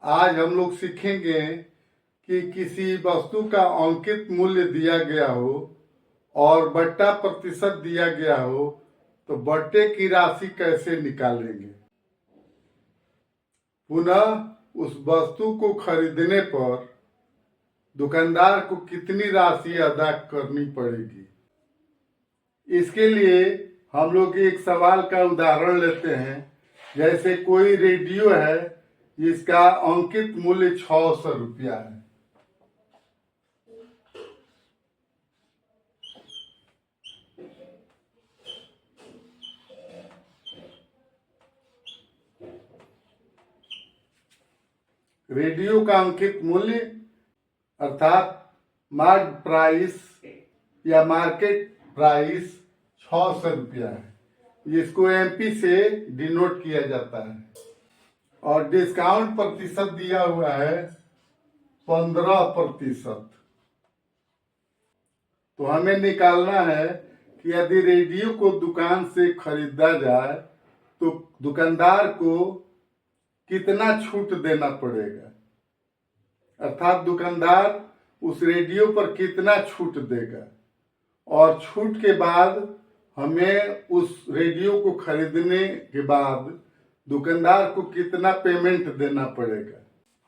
आज हम लोग सीखेंगे कि किसी वस्तु का अंकित मूल्य दिया गया हो और बट्टा प्रतिशत दिया गया हो तो बट्टे की राशि कैसे निकालेंगे। पुनः उस वस्तु को खरीदने पर दुकानदार को कितनी राशि अदा करनी पड़ेगी। इसके लिए हम लोग एक सवाल का उदाहरण लेते हैं। जैसे कोई रेडियो है जिसका अंकित मूल्य 600 रुपया है। रेडियो का अंकित मूल्य अर्थात मार्क प्राइस या मार्केट प्राइस 600 रुपया है, जिसको एमपी से डिनोट किया जाता है। और डिस्काउंट प्रतिशत दिया हुआ है 15%। तो हमें निकालना है कि यदि रेडियो को दुकान से खरीदा जाए तो दुकानदार को कितना छूट देना पड़ेगा, अर्थात दुकानदार उस रेडियो पर कितना छूट देगा और छूट के बाद हमें उस रेडियो को खरीदने के बाद दुकानदार को कितना पेमेंट देना पड़ेगा।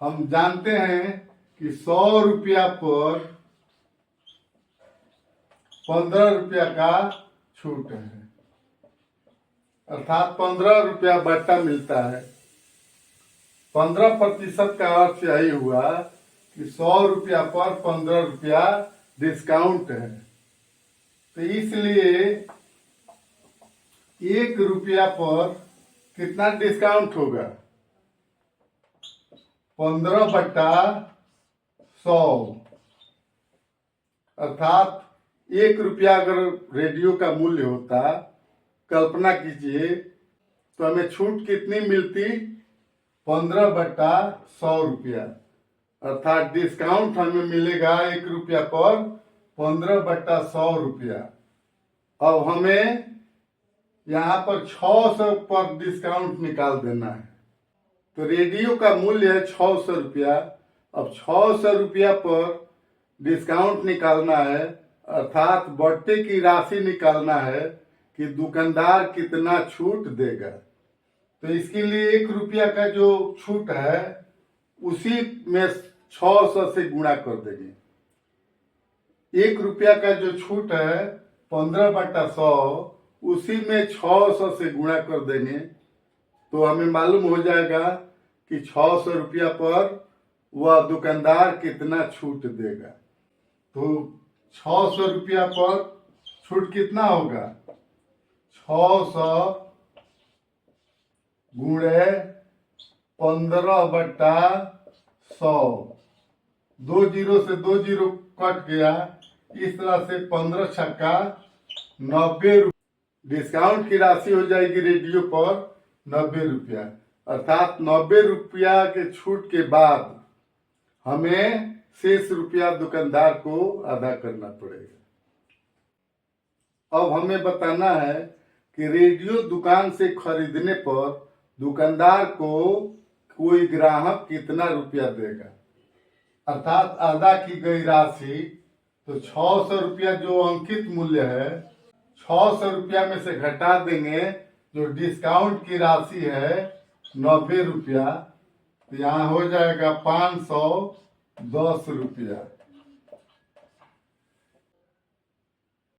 हम जानते हैं कि 100 रुपया पर 15 रुपया का छूट है, अर्थात 15 रुपया बट्टा मिलता है। 15% का अर्थ यही हुआ कि 100 रुपया पर 15 रुपया डिस्काउंट है। तो इसलिए 1 रुपया पर कितना डिस्काउंट होगा, 15/100, अर्थात 1 रुपया अगर रेडियो का मूल्य होता, कल्पना कीजिए, तो हमें छूट कितनी मिलती, 15/100 रुपया, अर्थात डिस्काउंट हमें मिलेगा 1 रुपया पर 15/100 रुपया। अब हमें यहाँ पर 600 पर डिस्काउंट निकाल देना है। तो रेडियो का मूल्य है 600 रुपया। अब 600 रुपया पर डिस्काउंट निकालना है, अर्थात बट्टे की राशि निकालना है कि दुकानदार कितना छूट देगा। तो इसके लिए 1 रुपया का जो छूट है उसी में 600 से गुणा कर देंगे। 1 रुपया का जो छूट है 15/100, उसी में 600 से गुणा कर देंगे तो हमें मालूम हो जाएगा कि 600 रुपया पर वह दुकानदार कितना छूट देगा। तो 600 रुपया पर छूट कितना होगा, 600 गुणे 15/100, 2 जीरो से 2 जीरो कट गया। इस तरह से 15 छक्का 90 रुपया डिस्काउंट की राशि हो जाएगी रेडियो पर 90 रुपया, अर्थात 90 रुपया के छूट के बाद हमें शेष रुपया दुकानदार को अदा करना पड़ेगा। अब हमें बताना है कि रेडियो दुकान से खरीदने पर दुकानदार को कोई ग्राहक कितना रुपया देगा, अर्थात अदा की गई राशि। तो 600 रुपया जो अंकित मूल्य है, 600 रुपया में से घटा देंगे जो डिस्काउंट की राशि है 90 रुपया, तो यहाँ हो जाएगा 510 रुपया।